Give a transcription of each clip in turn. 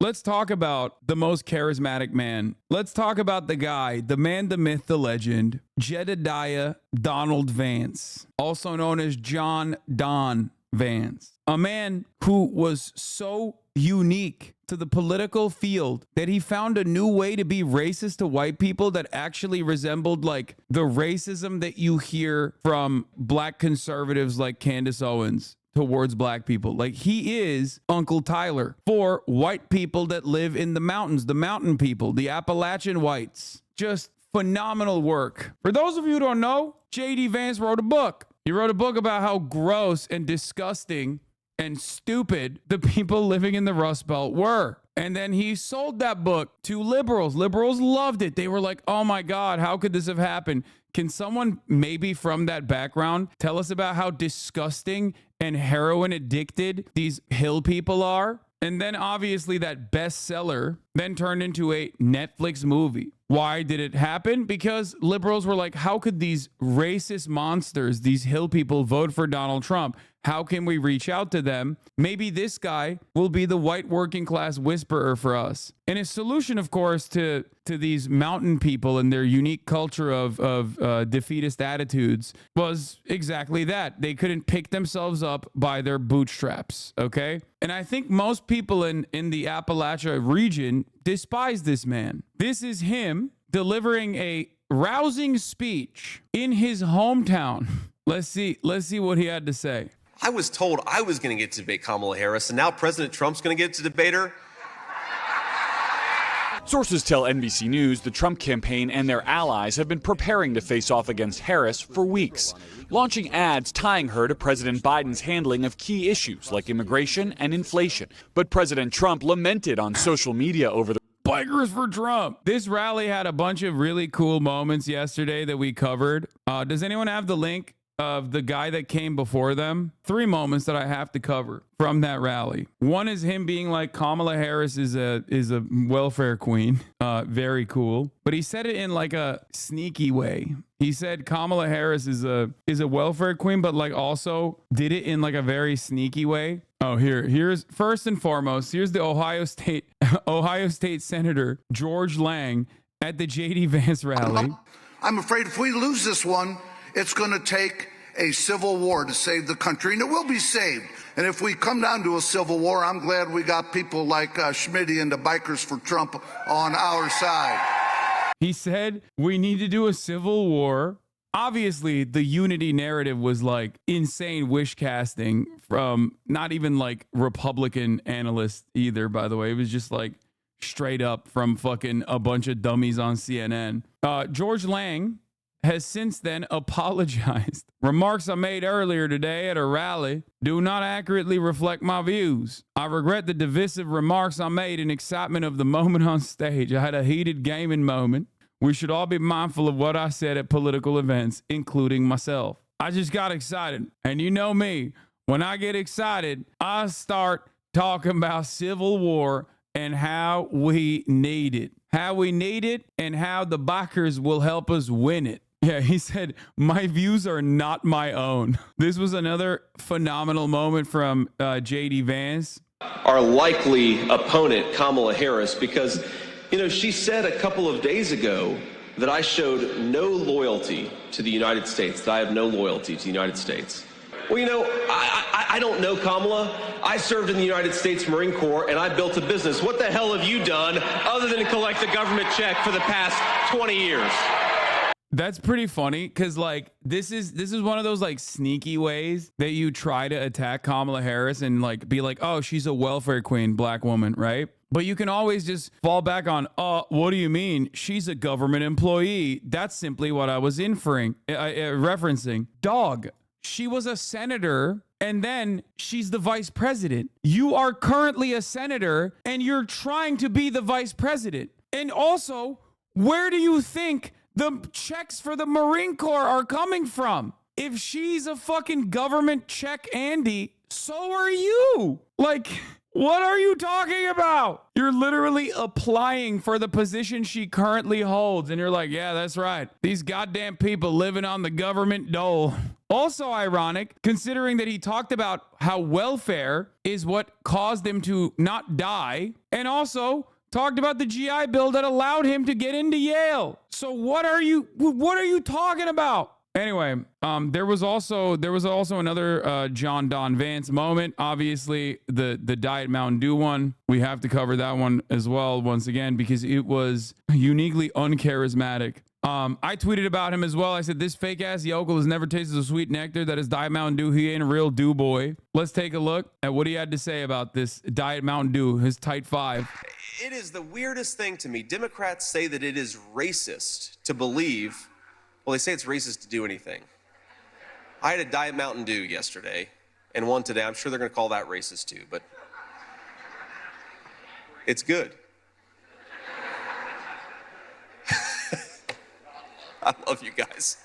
Let's talk about the most charismatic man. Let's talk about the guy, the man, the myth, the legend, Jedediah Donald Vance, also known as John Don Vance, a man who was so unique to the political field that he found a new way to be racist to white people that actually resembled like the racism that you hear from black conservatives like Candace Owens towards black people. Like, he is Uncle Tyler for white people that live in the mountains, the mountain people, the Appalachian whites. Just phenomenal work. For those of you who don't know, JD Vance wrote a book. He wrote a book about how gross and disgusting and stupid the people living in the Rust Belt were. And then he sold that book to liberals. Liberals loved it. They were like, oh my God, how could this have happened? Can someone maybe from that background tell us about how disgusting and heroin addicted these hill people are? And then obviously that bestseller then turned into a Netflix movie. Why did it happen? Because liberals were like, how could these racist monsters, these hill people, vote for Donald Trump? How can we reach out to them? Maybe this guy will be the white working class whisperer for us. And his solution, of course, to these mountain people and their unique culture of defeatist attitudes was exactly that. They couldn't pick themselves up by their bootstraps, okay? And I think most people in the Appalachia region despise this man. This is him delivering a rousing speech in his hometown. Let's see what he had to say. I was told I was going to get to debate Kamala Harris, and now President Trump's going to get to debate her? Sources tell NBC News the Trump campaign and their allies have been preparing to face off against Harris for weeks, launching ads tying her to President Biden's handling of key issues like immigration and inflation. But President Trump lamented on social media over the Bikers for Trump. This rally had a bunch of really cool moments yesterday that we covered. Does anyone have the link of the guy that came before them? 3 moments that I have to cover from that rally. One is him being like, Kamala Harris is a welfare queen. Very cool. But he said it in like a sneaky way. He said Kamala Harris is a welfare queen, but like also did it in like a very sneaky way. Oh, here's first and foremost, here's the Ohio State Senator George Lang at the JD Vance rally. I'm afraid if we lose this one, it's going to take a civil war to save the country, and it will be saved. And if we come down to a civil war, I'm glad we got people like Schmitty and the Bikers for Trump on our side. He said we need to do a civil war. Obviously, the unity narrative was like insane wish casting from not even like Republican analysts either, by the way. It was just like straight up from fucking a bunch of dummies on CNN. George Lang has since then apologized. Remarks I made earlier today at a rally do not accurately reflect my views. I regret the divisive remarks I made in excitement of the moment on stage. I had a heated gaming moment. We should all be mindful of what I said at political events, including myself. I just got excited. And you know me, when I get excited, I start talking about civil war and how we need it. How we need it and how the bikers will help us win it. Yeah, he said, my views are not my own. This was another phenomenal moment from JD Vance. Our likely opponent, Kamala Harris, because, she said a couple of days ago that I showed no loyalty to the United States, that I have no loyalty to the United States. Well, I don't know Kamala. I served in the United States Marine Corps, and I built a business. What the hell have you done other than collect a government check for the past 20 years? That's pretty funny because like this is one of those like sneaky ways that you try to attack Kamala Harris and like be like, oh, she's a welfare queen, black woman, right? But you can always just fall back on, what do you mean? She's a government employee. That's simply what I was referencing. Dog, she was a senator and then she's the vice president. You are currently a senator and you're trying to be the vice president. And also, where do you think the checks for the Marine Corps are coming from? If she's a fucking government check Andy, so are you. Like, what are you talking about? You're literally applying for the position she currently holds. And you're like, yeah, that's right. These goddamn people living on the government dole. Also ironic, considering that he talked about how welfare is what caused him to not die, and also talked about the GI Bill that allowed him to get into Yale. So what are you talking about? Anyway, there was also another John Don Vance moment. Obviously, the Diet Mountain Dew one. We have to cover that one as well once again because it was uniquely uncharismatic. I tweeted about him as well. I said, this fake ass yokel has never tasted the sweet nectar that is Diet Mountain Dew. He ain't a real Dew boy. Let's take a look at what he had to say about this Diet Mountain Dew, his tight five. It is the weirdest thing to me. Democrats say that it is racist to believe, well, they say it's racist to do anything. I had a Diet Mountain Dew yesterday and one today. I'm sure they're going to call that racist too, but it's good. I love you guys.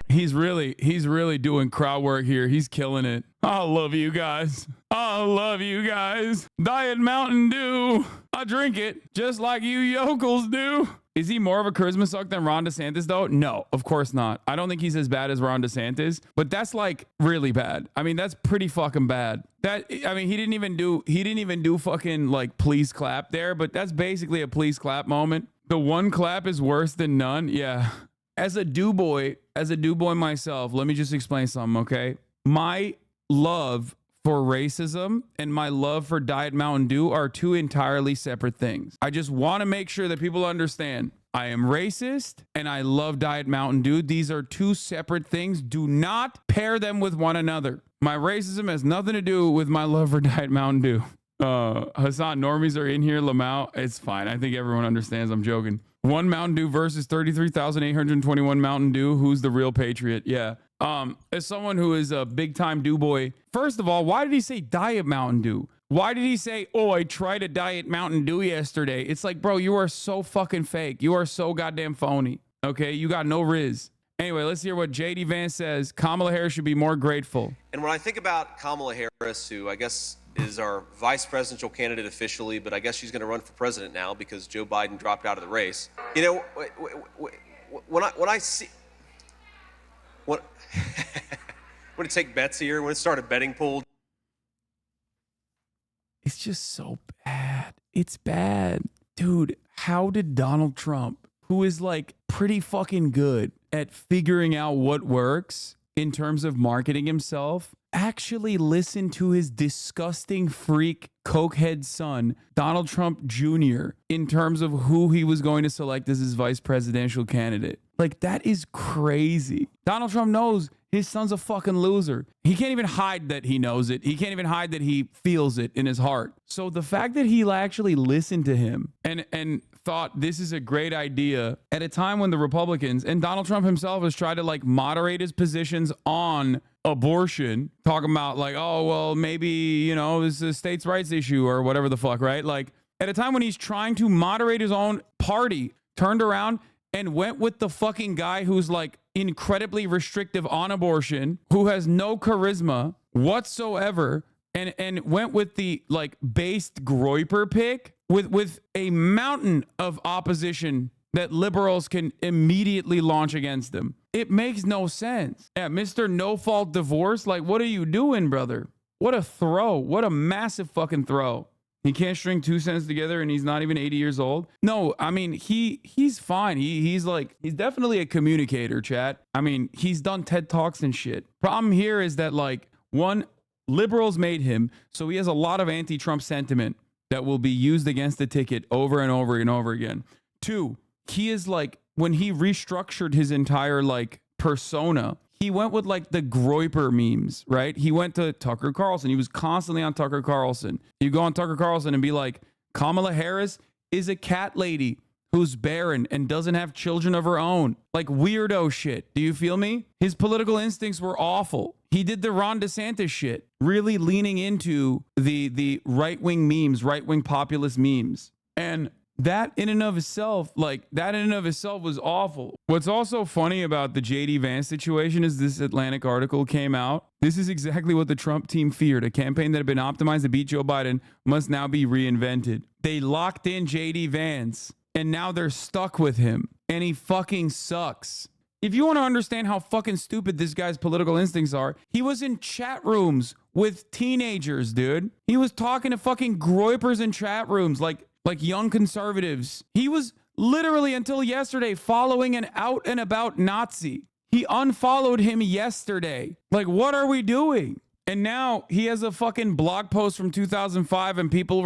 He's really doing crowd work here. He's killing it. I love you guys. I love you guys. Diet Mountain Dew. I drink it just like you yokels do. Is he more of a charisma suck than Ron DeSantis though? No, of course not. I don't think he's as bad as Ron DeSantis, but that's like really bad. I mean, that's pretty fucking bad. He didn't even do fucking like please clap there, but that's basically a please clap moment. The one clap is worse than none. Yeah. As a Dew boy myself, let me just explain something, okay? My love for racism and my love for Diet Mountain Dew are two entirely separate things. I just want to make sure that people understand I am racist and I love Diet Mountain Dew. These are two separate things. Do not pair them with one another. My racism has nothing to do with my love for Diet Mountain Dew. Hasan, normies are in here. Lamau, it's fine. I think everyone understands. I'm joking. One Mountain Dew versus 33,821 Mountain Dew. Who's the real patriot? Yeah. As someone who is a big time Dew boy, first of all, why did he say Diet Mountain Dew? Why did he say, oh, I tried a Diet Mountain Dew yesterday? It's like, bro, you are so fucking fake. You are so goddamn phony. Okay. You got no riz. Anyway, let's hear what JD Vance says. Kamala Harris should be more grateful. And when I think about Kamala Harris, who I guess is our vice presidential candidate officially, but I guess she's going to run for president now because Joe Biden dropped out of the race. You know, when I see when to take bets here, when to start a betting pool. It's just so bad. It's bad. Dude, how did Donald Trump, who is like pretty fucking good at figuring out what works in terms of marketing himself, actually listen to his disgusting freak cokehead son, Donald Trump Jr., in terms of who he was going to select as his vice presidential candidate? Like, that is crazy. Donald Trump knows his son's a fucking loser. He can't even hide that he knows it. He can't even hide that he feels it in his heart. So the fact that he actually listened to him and thought this is a great idea at a time when the Republicans and Donald Trump himself has tried to like moderate his positions on abortion, talking about like, oh, well, maybe, you know, it's a states' rights issue or whatever the fuck, right? Like at a time when he's trying to moderate his own party, turned around and went with the fucking guy who's like incredibly restrictive on abortion, who has no charisma whatsoever, and went with the like based Groyper pick with a mountain of opposition that liberals can immediately launch against them. It makes no sense. Yeah, Mr. No Fault Divorce, like what are you doing, brother? What a throw. What a massive fucking throw. He can't string two sentences together and he's not even 80 years old. No, I mean, he's fine. He's definitely a communicator, chat. I mean, he's done TED Talks and shit. Problem here is that like, one, liberals made him, so he has a lot of anti-Trump sentiment that will be used against the ticket over and over and over again. Two, he is like, when he restructured his entire like persona, he went with like the Groyper memes, right? He went to Tucker Carlson. He was constantly on Tucker Carlson. You go on Tucker Carlson and be like, Kamala Harris is a cat lady who's barren and doesn't have children of her own. Like weirdo shit. Do you feel me? His political instincts were awful. He did the Ron DeSantis shit, really leaning into the right-wing memes, right-wing populist memes. And that in and of itself was awful. What's also funny about the JD Vance situation is this Atlantic article came out. This is exactly what the Trump team feared. A campaign that had been optimized to beat Joe Biden must now be reinvented. They locked in JD Vance and now they're stuck with him and he fucking sucks. If you want to understand how fucking stupid this guy's political instincts are, he was in chat rooms with teenagers, dude. He was talking to fucking groypers in chat rooms like young conservatives. He was literally until yesterday following an out and about Nazi. He unfollowed him yesterday. Like, what are we doing? And now he has a fucking blog post from 2005 and people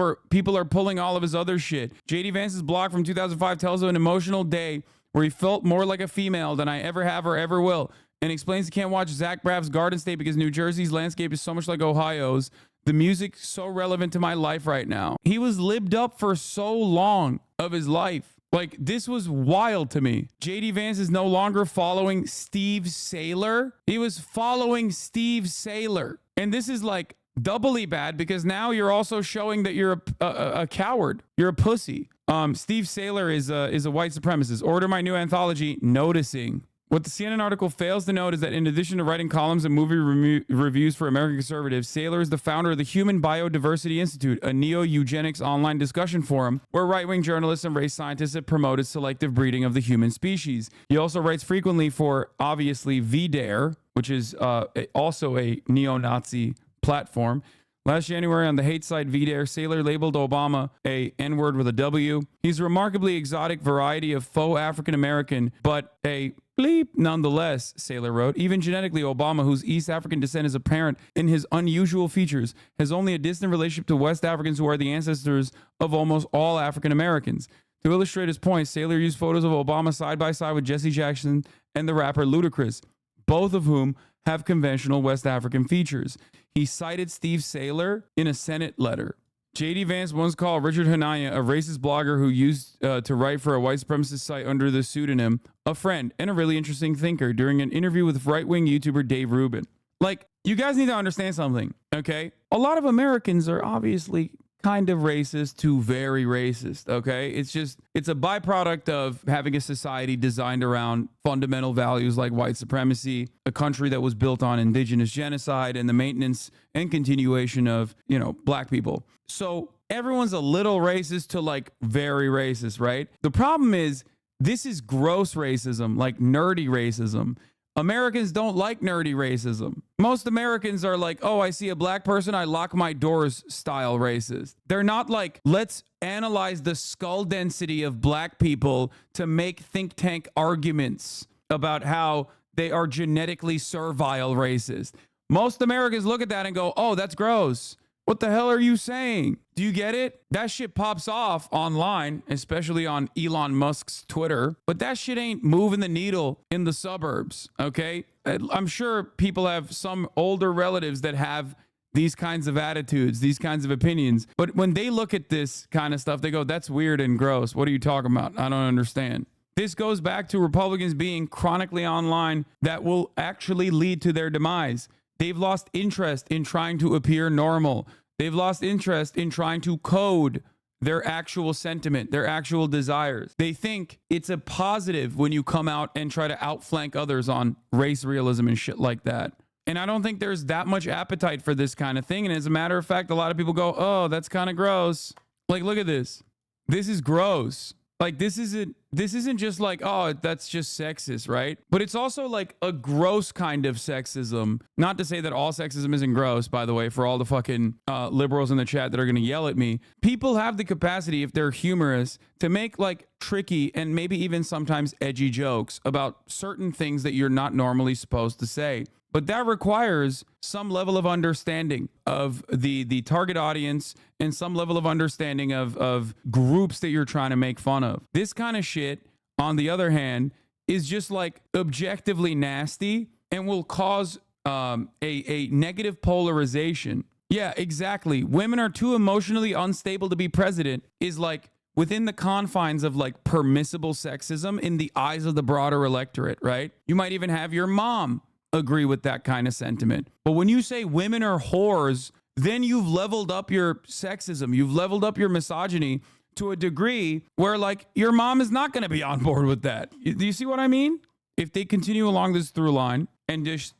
are pulling all of his other shit. JD Vance's blog from 2005 tells of an emotional day where he felt more like a female than I ever have or ever will, and explains he can't watch Zach Braff's Garden State because New Jersey's landscape is so much like Ohio's. The music's so relevant to my life right now. He was libbed up for so long of his life. Like, this was wild to me. JD Vance is no longer following Steve Saylor. He was following Steve Saylor. And this is like doubly bad because now you're also showing that you're a coward. You're a pussy. Steve Saylor is a white supremacist. Order my new anthology, Noticing. What the CNN article fails to note is that in addition to writing columns and movie reviews for American conservatives, Saylor is the founder of the Human Biodiversity Institute, a neo-eugenics online discussion forum where right-wing journalists and race scientists have promoted selective breeding of the human species. He also writes frequently for, obviously, VDare, which is also a neo-Nazi platform. Last January on the hate site VDare, Saylor labeled Obama a N-word with a W. He's a remarkably exotic variety of faux African-American, but a bleep nonetheless, Saylor wrote. Even genetically, Obama, whose East African descent is apparent in his unusual features, has only a distant relationship to West Africans who are the ancestors of almost all African Americans. To illustrate his point, Saylor used photos of Obama side by side with Jesse Jackson and the rapper Ludacris, both of whom have conventional West African features. He cited Steve Saylor in a Senate letter. JD Vance once called Richard Hanaya, a racist blogger who used to write for a white supremacist site under the pseudonym, a friend and a really interesting thinker during an interview with right-wing YouTuber Dave Rubin. Like, you guys need to understand something, okay? A lot of Americans are obviously kind of racist to very racist, okay? It's a byproduct of having a society designed around fundamental values like white supremacy, a country that was built on indigenous genocide and the maintenance and continuation of, black people. So everyone's a little racist to like very racist, right? The problem is this is gross racism, like nerdy racism. Americans don't like nerdy racism. Most Americans are like, oh, I see a black person, I lock my doors style racist. They're not like, let's analyze the skull density of black people to make think tank arguments about how they are genetically servile racist. Most Americans look at that and go, oh, that's gross. What the hell are you saying? Do you get it? That shit pops off online, especially on Elon Musk's Twitter, but that shit ain't moving the needle in the suburbs, okay? I'm sure people have some older relatives that have these kinds of attitudes, these kinds of opinions, but when they look at this kind of stuff, they go, that's weird and gross. What are you talking about? I don't understand. This goes back to Republicans being chronically online that will actually lead to their demise. They've lost interest in trying to appear normal. They've lost interest in trying to code their actual sentiment, their actual desires. They think it's a positive when you come out and try to outflank others on race realism and shit like that. And I don't think there's that much appetite for this kind of thing. And as a matter of fact, a lot of people go, oh, that's kind of gross. Like, look at this. This is gross. Like, this isn't just like, oh, that's just sexist, right? But it's also like a gross kind of sexism. Not to say that all sexism isn't gross, by the way, for all the fucking liberals in the chat that are going to yell at me. People have the capacity, if they're humorous, to make like tricky and maybe even sometimes edgy jokes about certain things that you're not normally supposed to say. But that requires some level of understanding of the target audience and some level of understanding of groups that you're trying to make fun of. This kind of shit, on the other hand, is just like objectively nasty and will cause a negative polarization. Yeah, exactly. Women are too emotionally unstable to be president is like within the confines of like permissible sexism in the eyes of the broader electorate, right? You might even have your mom agree with that kind of sentiment. But when you say women are whores, then you've leveled up your sexism. You've leveled up your misogyny to a degree where like your mom is not going to be on board with that. Do you see what I mean? If they continue along this through line and just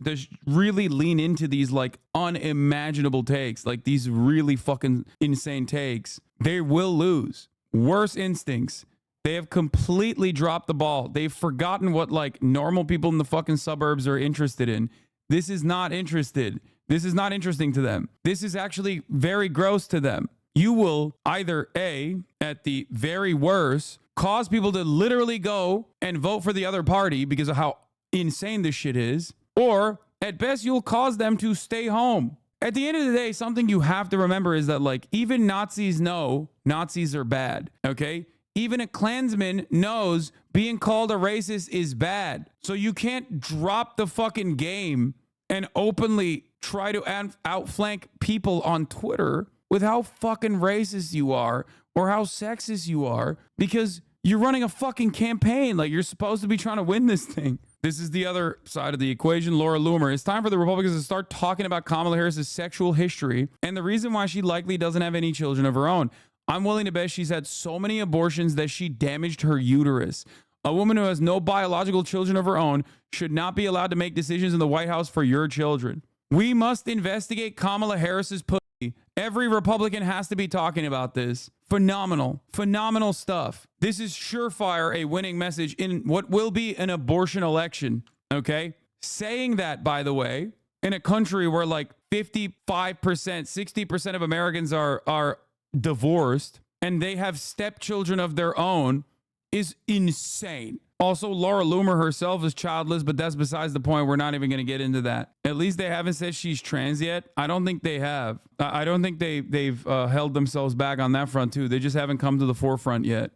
really lean into these like unimaginable takes, like these really fucking insane takes, they will lose. Worse instincts, They have completely dropped the ball. They've forgotten what like normal people in the fucking suburbs are interested in. This is not interested. This is not interesting to them. This is actually very gross to them. You will either A, at the very worst, cause people to literally go and vote for the other party because of how insane this shit is, or at best, you'll cause them to stay home. At the end of the day, something you have to remember is that like even Nazis know Nazis are bad, okay? Even a Klansman knows being called a racist is bad. So you can't drop the fucking game and openly try to outflank people on Twitter with how fucking racist you are or how sexist you are because you're running a fucking campaign. Like you're supposed to be trying to win this thing. This is the other side of the equation. Laura Loomer. It's time for the Republicans to start talking about Kamala Harris's sexual history and the reason why she likely doesn't have any children of her own. I'm willing to bet she's had so many abortions that she damaged her uterus. A woman who has no biological children of her own should not be allowed to make decisions in the White House for your children. We must investigate Kamala Harris's pussy. Every Republican has to be talking about this. Phenomenal, phenomenal stuff. This is surefire a winning message in what will be an abortion election, okay? Saying that, by the way, in a country where like 55%, 60% of Americans are divorced and they have stepchildren of their own is insane. Also, Laura Loomer herself is childless, but that's besides the point. We're not even going to get into that. At least they haven't said she's trans yet. I don't think they have. I don't think they've held themselves back on that front too. They just haven't come to the forefront yet.